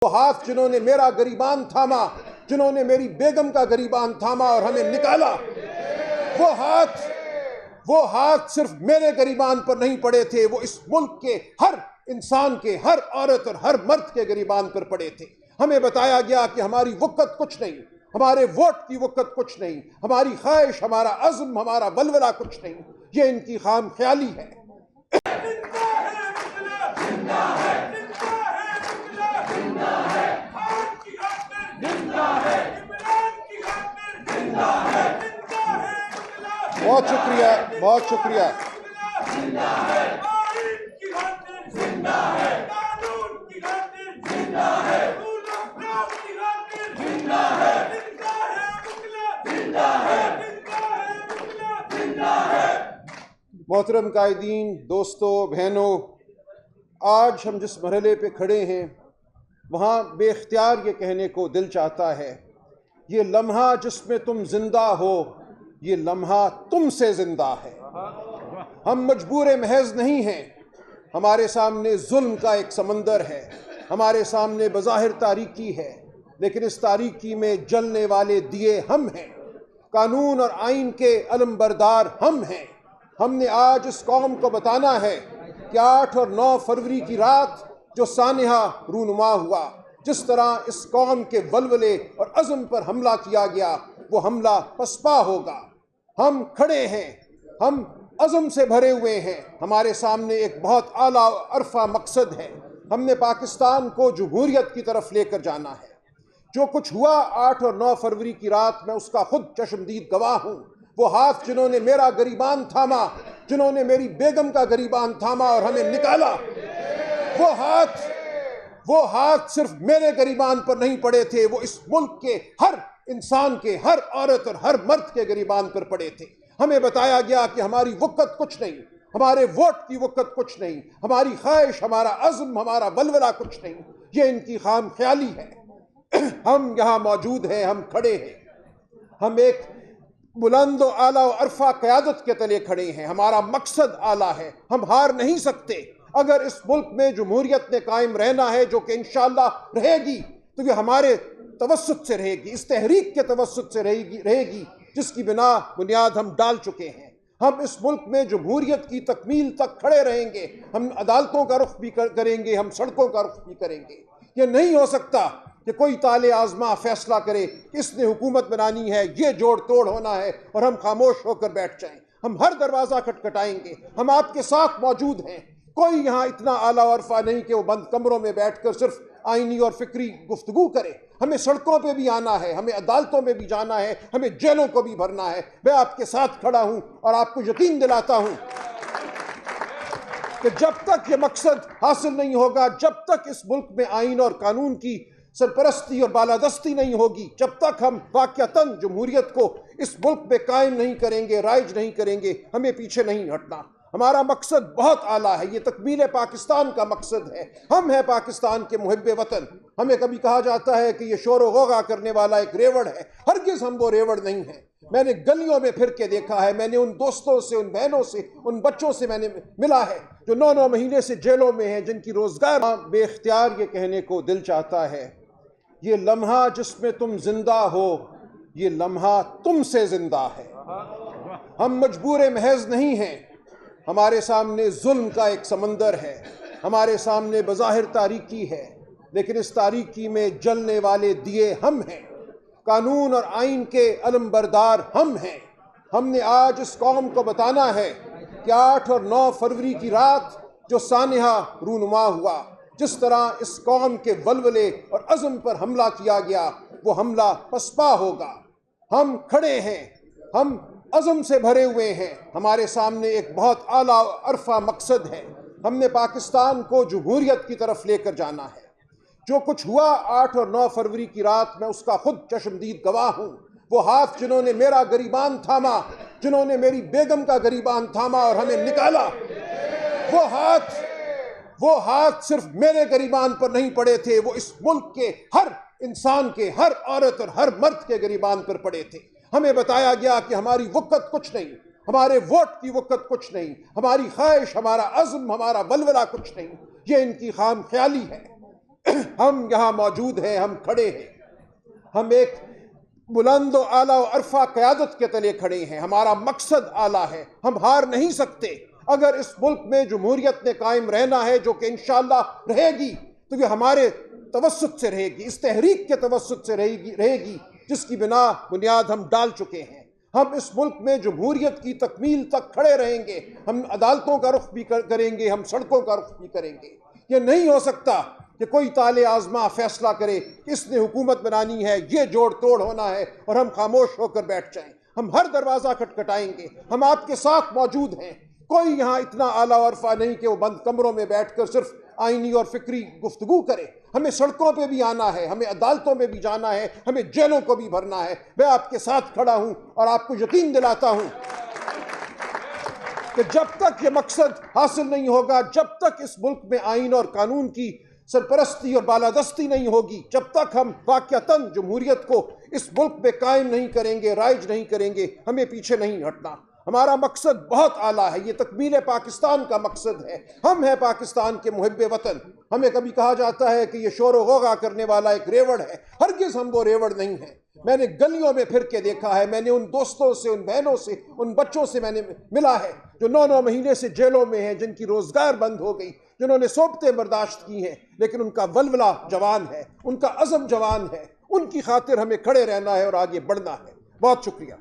वो हाथ जिन्होंने मेरा गरीबान थामा, जिन्होंने मेरी बेगम का गरीबान थामा और हमें निकाला, वो हाथ सिर्फ मेरे गरीबान पर नहीं पड़े थे, वो इस मुल्क के हर इंसान के, हर औरत और हर मर्द के गरीबान पर पड़े थे। हमें बताया गया कि हमारी वक़्त कुछ नहीं, हमारे वोट की वक़्त कुछ नहीं, हमारी ख्वाहिश, हमारा अज़्म, हमारा वलवला कुछ नहीं, ये इनकी खाम ख्याली है। बहुत शुक्रिया, बहुत शुक्रिया। मोहतरम कायदीन, दोस्तों, बहनों, आज हम जिस मरहले पे खड़े हैं वहाँ बेख्तियार ये कहने को दिल चाहता है, ये लम्हा जिसमें तुम जिंदा हो, ये लम्हा तुमसे जिंदा है। हम मजबूर महज नहीं हैं, हमारे सामने जुल्म का एक समंदर है, हमारे सामने बज़ाहिर तारीकी है, लेकिन इस तारीकी में जलने वाले दिए हम हैं, कानून और आइन के अलमबरदार हम हैं। हमने आज इस कौम को बताना है कि 8 और 9 फरवरी की रात जो सानिहा रूनुमा हुआ, जिस तरह इस कौम के वलवले और अज़्म पर हमला किया गया, वो हमला पसपा होगा। हम खड़े हैं, हम अज़्म से भरे हुए हैं, हमारे सामने एक बहुत आला अरफा मकसद है। हमने पाकिस्तान को जमहूरियत की तरफ लेकर जाना है। जो कुछ हुआ 8 और 9 फरवरी की रात, मैं उसका खुद चश्मदीद गवाह हूँ। वो हाथ जिन्होंने मेरा गरीबान थामा, जिन्होंने मेरी बेगम का गरीबान थामा और हमें निकाला, वो हाथ सिर्फ मेरे गरीबान पर नहीं पड़े थे, वो इस मुल्क के हर इंसान के, हर औरत और हर मर्द के गरीबान पर पड़े थे। हमें बताया गया कि हमारी वक़्त कुछ नहीं, हमारे वोट की वक़्त कुछ नहीं, हमारी ख्वाहिश, हमारा अज़्म, हमारा वलवला कुछ नहीं, ये इनकी खाम ख्याली है। हम यहाँ मौजूद हैं, हम खड़े हैं, हम एक बुलंद आला और अरफा क़यादत के तले खड़े हैं। हमारा मकसद आला है, हम हार नहीं सकते। अगर इस मुल्क में जमहूरियत ने कायम रहना है, जो कि इंशाअल्लाह रहेगी, तो ये हमारे तवस्सुत से रहेगी, इस तहरीक के तवस्सुत से रहेगी जिसकी बुनियाद हम डाल चुके हैं। हम इस मुल्क में जमहूरियत की तकमील तक खड़े रहेंगे, हम अदालतों का रुख भी करेंगे, हम सड़कों का रुख भी करेंगे। ये नहीं हो सकता कि कोई ताले आजमा फैसला करे कि इसने हुकूमत बनानी है, ये जोड़ तोड़ होना है, और हम खामोश होकर बैठ जाएं। हम हर दरवाज़ा खटखटाएंगे, हम आपके साथ मौजूद हैं। कोई यहाँ इतना आला अरफा नहीं कि वो बंद कमरों में बैठकर सिर्फ आइनी और फिक्री गुफ्तगू करे। हमें सड़कों पे भी आना है, हमें अदालतों में भी जाना है, हमें जेलों को भी भरना है। मैं आपके साथ खड़ा हूँ और आपको यकीन दिलाता हूँ कि जब तक ये मकसद हासिल नहीं होगा, जब तक इस मुल्क में आइन और कानून की सरपरस्ती और बालादस्ती नहीं होगी, जब तक हम वाक़अतन जमहूरियत को इस मुल्क में कायम नहीं करेंगे, राइज नहीं करेंगे, हमें पीछे नहीं हटना। हमारा मकसद बहुत आला है, ये तकमील पाकिस्तान का मकसद है। हम हैं पाकिस्तान के मुहिब्बे वतन। हमें कभी कहा जाता है कि ये शोर व गौगा करने वाला एक रेवड़ है, हरगिज़ हम वो रेवड़ नहीं है। मैंने गलियों में फिर के देखा है, मैंने उन दोस्तों से, उन बहनों से, उन बच्चों से मैंने मिला है जो 9-9 महीने से जेलों में हैं, जिनकी रोज़गार। बेख्तियार ये कहने को दिल चाहता है, ये लम्हा जिसमें तुम जिंदा हो, ये लम्हा तुमसे जिंदा है। हम मजबूर महज नहीं हैं, हमारे सामने जुल्म का एक समंदर है, हमारे सामने बज़ाहिर तारीकी है, लेकिन इस तारीकी में जलने वाले दिए हम हैं, कानून और आइन के अलमबरदार हम हैं। हमने आज इस कौम को बताना है कि 8 और 9 फरवरी की रात जो सानिहा रूनुमा हुआ, जिस तरह इस कौम के वलवले और अज़्म पर हमला किया गया, वो हमला पसपा होगा। हम खड़े हैं, हम अज़्म से भरे हुए हैं, हमारे सामने एक बहुत आला अरफा मकसद है। हमने पाकिस्तान को जमहूरियत की तरफ लेकर जाना है। जो कुछ हुआ 8 और 9 फरवरी की रात, मैं उसका खुद चश्मदीद गवाह हूँ। वो हाथ जिन्होंने मेरा गरीबान थामा, जिन्होंने मेरी बेगम का गरीबान थामा और हमें निकाला, वो हाथ सिर्फ मेरे गरीबान पर नहीं पड़े थे, वो इस मुल्क के हर इंसान के, हर औरत और हर मर्द के गरीबान पर पड़े थे। हमें बताया गया कि हमारी वक़्त कुछ नहीं, हमारे वोट की वक़्त कुछ नहीं, हमारी ख्वाहिश, हमारा अज़्म, हमारा वलवला कुछ नहीं, ये इनकी खाम ख्याली है। हम यहाँ मौजूद हैं, हम खड़े हैं, हम एक बुलंद व आला व अरफा क़यादत के तले खड़े हैं। हमारा मकसद आला है, हम हार नहीं सकते। अगर इस मुल्क में जमहूरियत ने कायम रहना है, जो कि इंशाअल्लाह रहेगी, तो ये हमारे तवस्सुत से रहेगी, इस तहरीक के तवस्सुत से रहेगी जिसकी बुनियाद हम डाल चुके हैं। हम इस मुल्क में जमहूरियत की तकमील तक खड़े रहेंगे। हम अदालतों का रुख भी करेंगे, हम सड़कों का रुख भी करेंगे। ये नहीं हो सकता कि कोई ताले आजमा फैसला करे कि इसने हुकूमत बनानी है, ये जोड़ तोड़ होना है और हम खामोश होकर बैठ जाएं। हम हर दरवाज़ा खटखटाएंगे, हम आपके साथ मौजूद हैं। कोई यहाँ इतना आला अरफा नहीं कि वो बंद कमरों में बैठकर सिर्फ आईनी और फिक्री गुफ्तगू करे। हमें सड़कों पे भी आना है, हमें अदालतों में भी जाना है, हमें जेलों को भी भरना है। मैं आपके साथ खड़ा हूँ और आपको यकीन दिलाता हूँ कि जब तक ये मकसद हासिल नहीं होगा, जब तक इस मुल्क में आईन और कानून की सरपरस्ती और बालादस्ती नहीं होगी, जब तक हम वाक़अतन जमहूरियत को इस मुल्क में कायम नहीं करेंगे, राइज नहीं करेंगे, हमें पीछे नहीं हटना। हमारा मकसद बहुत आला है, ये तकमील पाकिस्तान का मकसद है। हम हैं पाकिस्तान के मुहिब्बे वतन। हमें कभी कहा जाता है कि ये शोर व गौगा करने वाला एक रेवड़ है। हरगिज़ हम वो रेवड़ नहीं है। मैंने गलियों में फिर के देखा है, मैंने उन दोस्तों से, उन बहनों से, उन बच्चों से मैंने मिला है जो 9-9 महीने से जेलों में हैं, जिनकी रोज़गार बंद हो गई, जिन्होंने सोबतें बर्दाश्त की हैं, लेकिन उनका वलवला जवान है, उनका अज़म जवान है। उनकी खातिर हमें खड़े रहना है और आगे बढ़ना है। बहुत शुक्रिया।